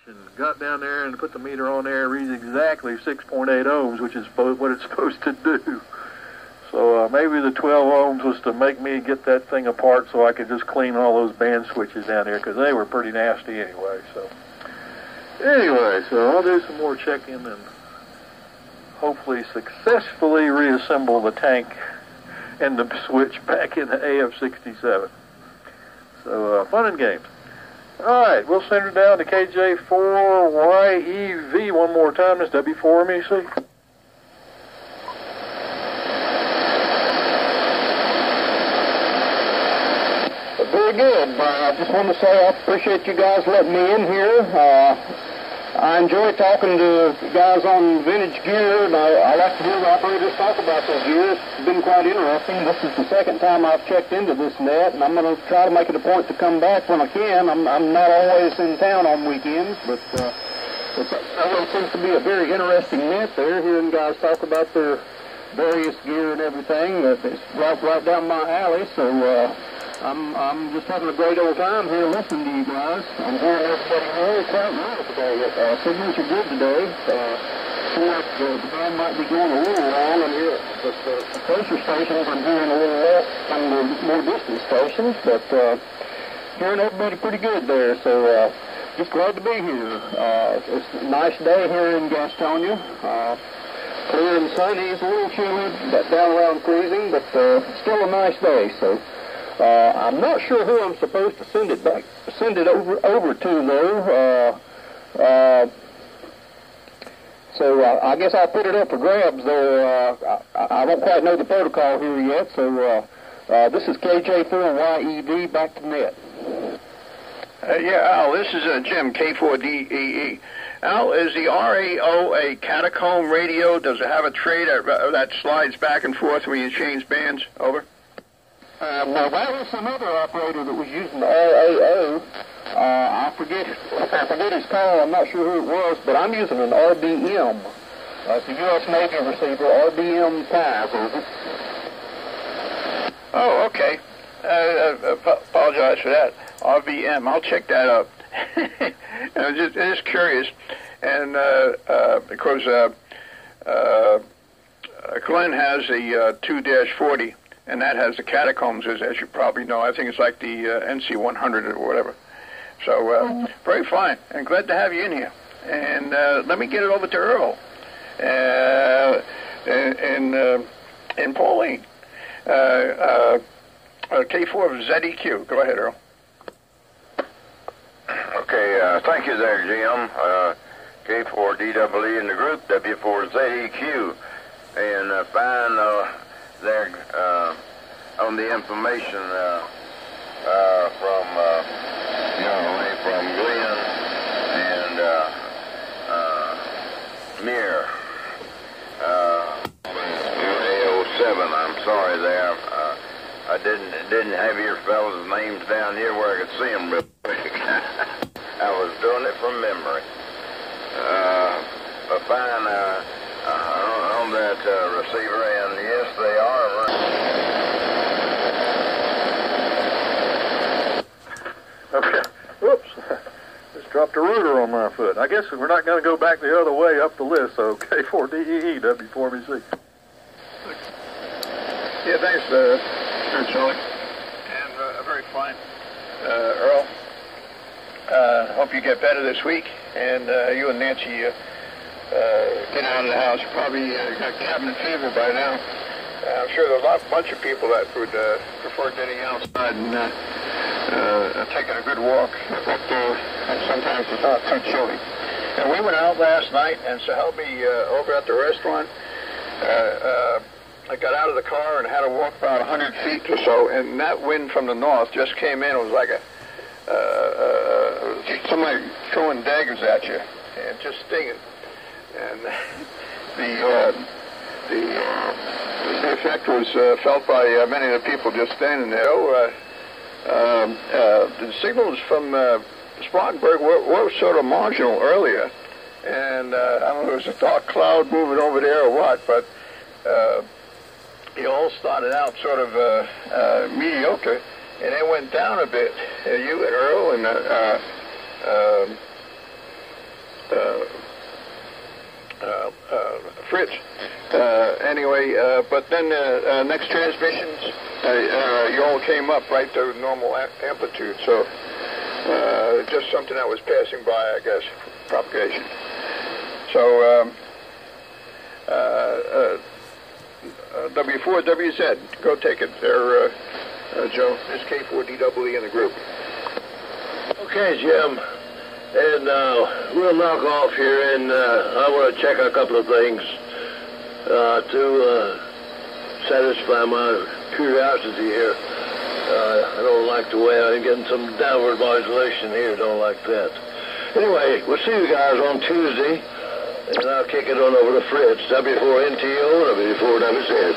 and got down there and put the meter on there. It reads exactly 6.8 ohms, which is what it's supposed to do. So maybe the 12 ohms was to make me get that thing apart so I could just clean all those band switches down there, because they were pretty nasty anyway. So I'll do some more checking and hopefully successfully reassemble the tank and the switch back in the AF67. So fun and games. All right, we'll send her down to KJ4YEV one more time. It's W4MEC. Very good. I just want to say I appreciate you guys letting me in here. I enjoy talking to guys on vintage gear, and I like to hear the operators talk about their gear. It's been quite interesting. This is the second time I've checked into this net, and I'm going to try to make it a point to come back when I can. I'm not always in town on weekends, but it always seems to be a very interesting net there, hearing guys talk about their various gear and everything. It's right down my alley, so I'm just having a great old time here listening to you guys. I'm hearing everybody really quite well today. Signals are good today. The band might be going a little long in here, but the closer stations I'm hearing a little less than the more distant stations, but hearing everybody pretty good there, so just glad to be here. It's a nice day here in Gastonia. Clear and sunny. It's a little chilly, down around freezing, but still a nice day, so I'm not sure who I'm supposed to send it over to though. So I guess I'll put it up for grabs though. I don't quite know the protocol here yet. So this is KJ4YEV back to net. Yeah, Al, this is Jim, K4DEE. Al, is the RAO a catacomb radio? Does it have a tray that slides back and forth when you change bands? Over. Well, that was some other operator that was using the RAO. I forget his call. I'm not sure who it was, but I'm using an RBM. It's a U.S. Navy receiver, RBM 5. Oh, okay. Apologize for that. RBM. I'll check that up. I'm just curious, and because Glenn has a 2-40. And that has the catacombs, as you probably know. I think it's like the NC100 or whatever. So, very fine. And glad to have you in here. And let me get it over to Earl and Pauline. K4ZEQ. Go ahead, Earl. Okay, thank you there, Jim. K4DEE in the group, W4ZEQ. And fine there on the information from Glenn and Mir. AO7, I'm sorry there. I didn't have your fellas' names down here where I could see them real quick. I was doing it from memory. But fine on that receiver, and yes, they are running. Okay. Whoops. Just dropped a rooter on my foot. I guess we're not going to go back the other way up the list, so K4DEE, W4MEC. Yeah, thanks, Charlie. And very fine. Earl, hope you get better this week, and you and Nancy get out of the house. You probably got cabinet fever by now. I'm sure there's a bunch of people that would prefer getting outside and taking a good walk. But sometimes it's not too chilly. And we went out last night, and Sahelby over at the restaurant, I got out of the car and had to walk about 100 feet or so, and that wind from the north just came in. It was like somebody throwing daggers at you and just stinging. And the effect was felt by many of the people just standing there. The signals from Spartanburg were sort of marginal earlier, and I don't know if it was a dark cloud moving over there or what, but it all started out sort of mediocre, and it went down a bit. You and Earl and Fritz. Anyway, but then next transmissions, you all came up right to normal amplitude, so just something that was passing by, I guess, propagation. So W4WZ, go take it there, Joe. It's K4DEE in the group. Okay, Jim. And we'll knock off here, and I want to check a couple of things to satisfy my curiosity here. I don't like the way I'm getting some downward modulation here. Don't like that. Anyway, we'll see you guys on Tuesday, and I'll kick it on over to Fritz, W4NTO, W4WZ.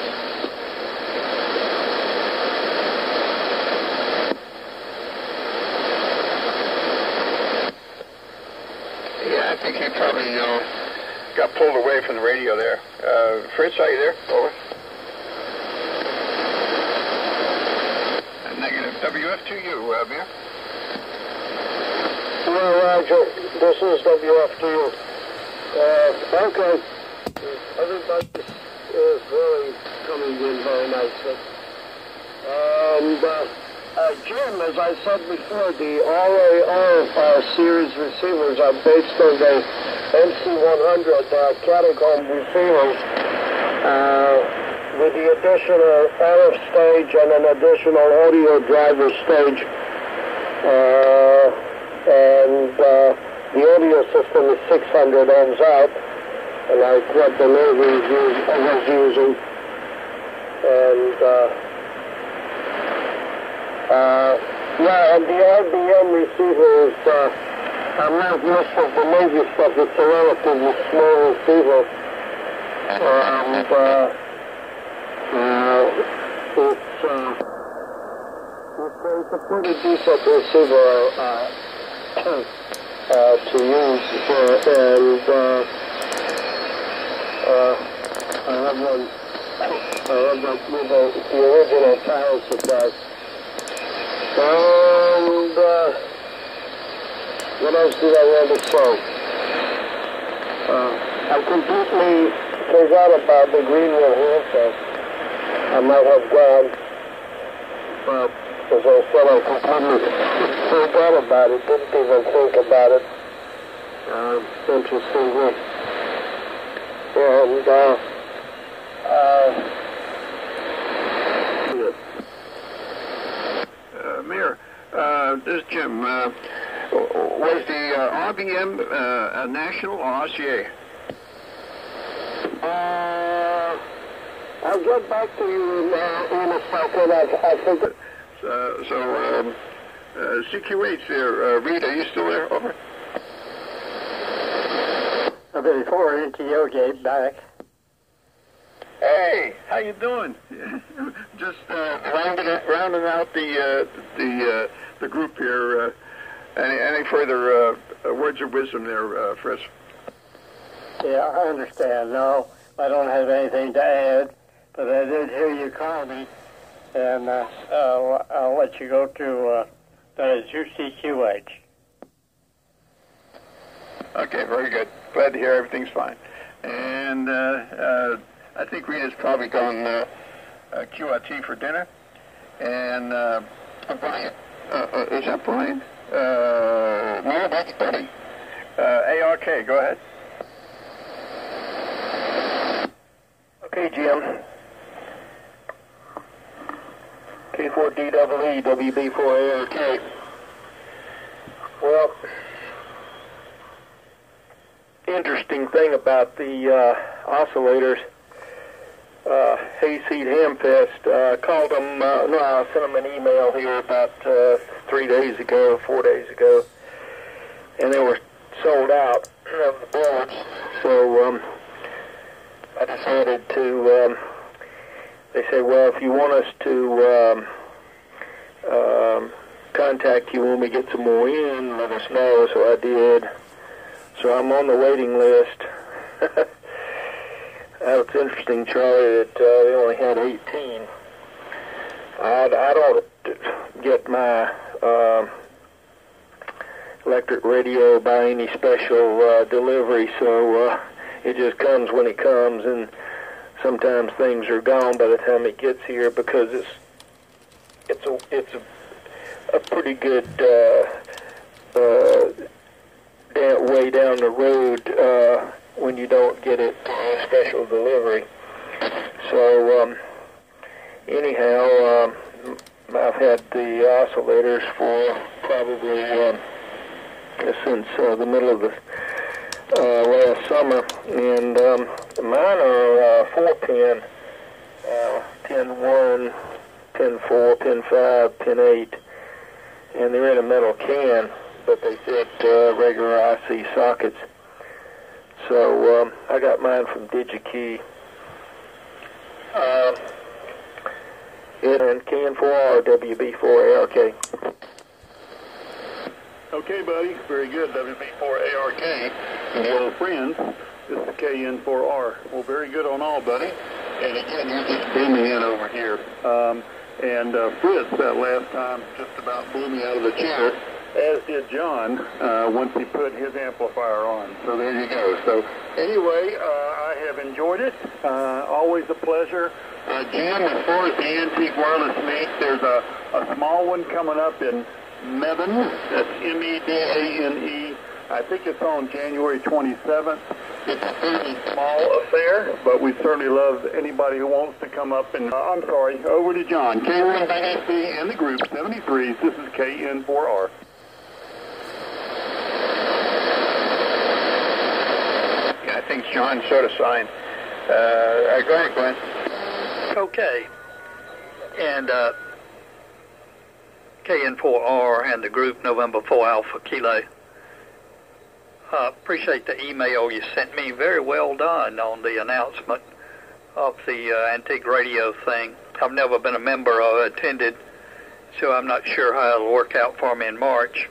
I think he probably got pulled away from the radio there. Fritz, are you there? Over. Negative. WF2U, Beer. Well, Roger, this is WF2U. Okay. Everybody is really coming in very nicely. And Jim, as I said before, the RAR series receivers are based on the MC100 catacomb receivers with the additional RF stage and an additional audio driver stage. And the audio system is 600 ohms out, like what the Navy was using. And yeah, and the RBM receivers, unlike most of the Navy stuff, it's a relatively small receiver. It's a pretty decent receiver to use, and I have one. I have with the original power supply. And what else did I want to say? I completely forgot about the Greenwood handset. I might have gone, but as I said, I completely forgot about it. Didn't even think about it. Interestingly. And Mayor, this is Jim. Was the RBM a national or RCA? I'll get back to you in a second. I think. So, CQH there, Reed, are you still there? Over. Before NTO gave back. Hey, how you doing? Just rounding out the group here. Any further words of wisdom there, Fritz? Yeah, I understand. No, I don't have anything to add, but I did hear you call me, and I'll let you go to that is UCQH. Okay, very good. Glad to hear everything's fine. And I think Rita's probably gone QRT for dinner. And Brian, is that Brian? No, that's Buddy. ARK, go ahead. Okay, Jim. K4DEE, WB4ARK. Well, interesting thing about the oscillators, Hayseed Hamfest, called them, no, I sent them an email here about 4 days ago, and they were sold out of the boards, so I decided to, they said, well, if you want us to contact you when we get some more in, let us know, so I did. So I'm on the waiting list. It's interesting, Charlie, that they only had 18. I don't get my electric radio by any special delivery, so it just comes when it comes, and sometimes things are gone by the time it gets here because it's a pretty good way down the road when you don't get it special delivery. So anyhow, I've had the oscillators for probably since the middle of the last summer, and mine are 4-pin, pin 1, pin 4, pin 5, pin 8, and they're in a metal can, but they fit regular IC sockets. So I got mine from DigiKey. And KN4R, WB4ARK. Okay, buddy. Very good. WB4ARK. Hello, friends. This is KN4R. Well, very good on all, buddy. And again, you're just booming in over here. And Fritz, that last time, just about blew me out of the chair, as did John, once he put his amplifier on. So there you go. So anyway, I have enjoyed it. Always a pleasure. Jim, as far as the Antique Wireless meet, there's a small one coming up in Mebane. That's Medane. I think it's on January 27th. It's a fairly small affair, but we certainly love anybody who wants to come up and... I'm sorry, over to John. K1BAC and the group, 73s. This is KN4R. Yeah, I think John showed a sign. Go ahead, Glenn. Okay. And KN4R and the group November 4 Alpha Kilo. Appreciate the email you sent me. Very well done on the announcement of the antique radio thing. I've never been a member or attended, so I'm not sure how it'll work out for me in March.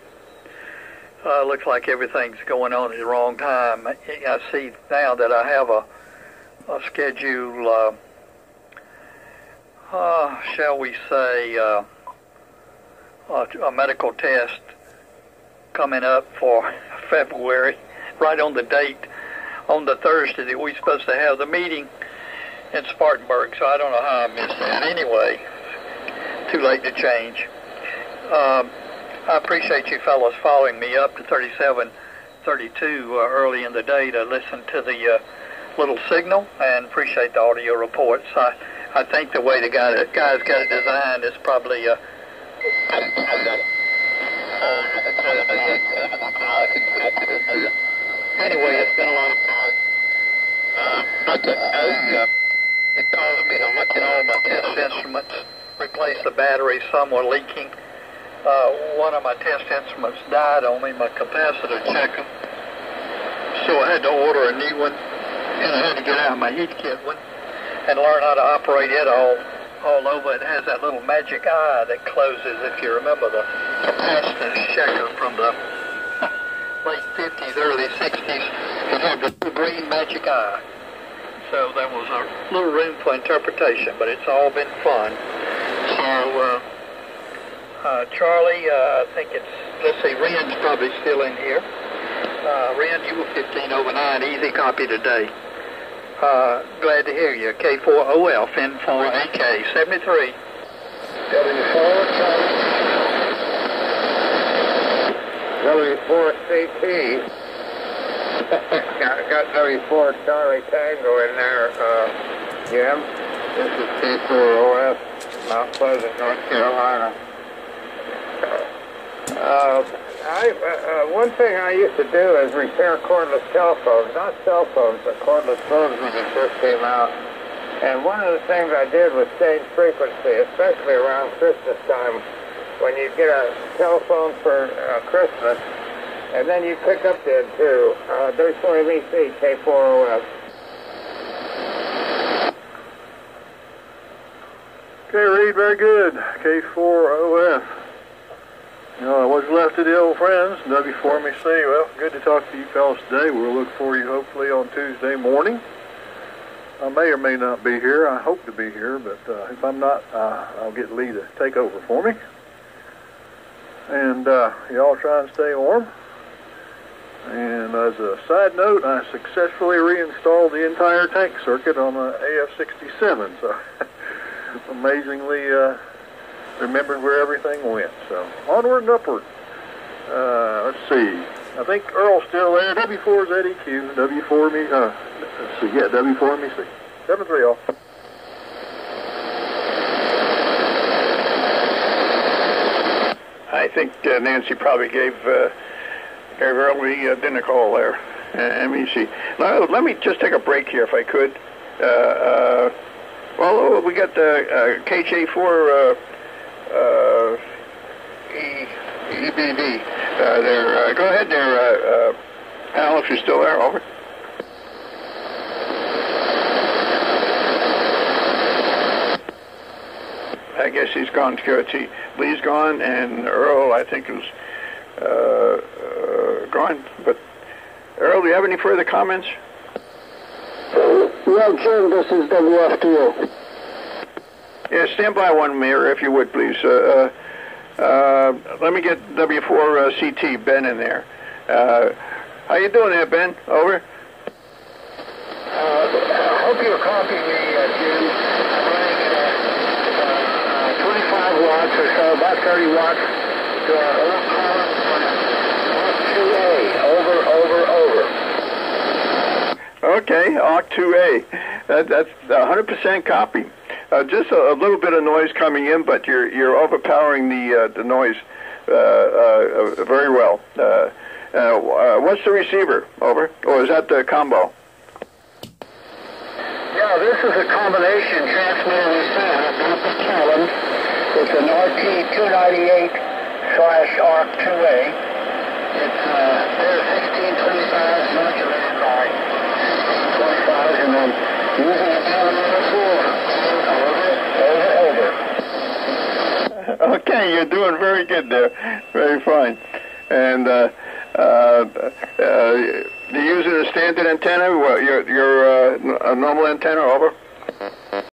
Looks like everything's going on at the wrong time. I see now that I have a schedule, shall we say, a medical test coming up for February, right on the date, on the Thursday that we're supposed to have the meeting in Spartanburg, so I don't know how I missed that. Anyway, too late to change. I appreciate you fellows following me up to 3732 early in the day to listen to the little signal, and appreciate the audio reports. I think the way the guys got it designed is probably... Anyway, it's been a long time. It caused me to look at all my test instruments, replace the batteries. Some were leaking. One of my test instruments died on me, my capacitor checker. So I had to order a new one, and I had to get out my heat kit one and learn how to operate it all over. It has that little magic eye that closes, if you remember the capacitor checker from the late 50s, early 60s. It had the green magic eye. So there was a little room for interpretation, but it's all been fun. So, Charlie, I think it's, let's see, Ren's probably still in here. Ren, you were 15 over 9, easy copy today. Glad to hear you. K4OL, Fin4AK, 73. W4, W4CT. got W4 Charlie Tango in there, Jim. This is K4OS, Mount Pleasant, North Carolina. One thing I used to do is repair cordless telephones, not cell phones, but cordless phones when they first came out. And one of the things I did was change frequency, especially around Christmas time, when you get a telephone for Christmas, and then you pick up then too. There's VC, K4OS. Okay, Reed, very good. K4OS. What's left of the old friends, W4MEC. Well, good to talk to you fellas today. We'll look for you hopefully on Tuesday morning. I may or may not be here. I hope to be here, but if I'm not, I'll get Lee to take over for me. And y'all try and stay warm. And as a side note, I successfully reinstalled the entire tank circuit on the AF-67, so amazingly remembered where everything went. So onward and upward. Let's see. I think Earl's still there. W4ZEQ. W4 me. Let's see. Yeah, W4 me. 7-3 all. I think Nancy probably gave Earl the dinner call there. Let me see. Let me just take a break here if I could. Well, we got the KJ4 EBD there. Go ahead there, Al, if you're still there. Over. I guess he's gone. Lee's gone, and Earl, I think, is gone. But Earl, do you have any further comments? Yeah, Jim, this is WF2O. Yeah, stand by 1 minute, if you would, please. Let me get W4CT Ben in there. How you doing there, Ben? Over. I hope you'll copy me, Jim. I'm running 25 watts or so, about 30 watts to over. Okay, ARC2A. That's 100% copy. Just a little bit of noise coming in, but you're overpowering the noise very well. What's the receiver? Over. Or is that the combo? Yeah, this is a combination transmitter receiver, not the Talon. It's an RT298/ARC2A. It's there's 1625 modulated by 1625, and then using a Talon over. Okay, you're doing very good there. Very fine. And you're using a standard antenna? Your a normal antenna? Over.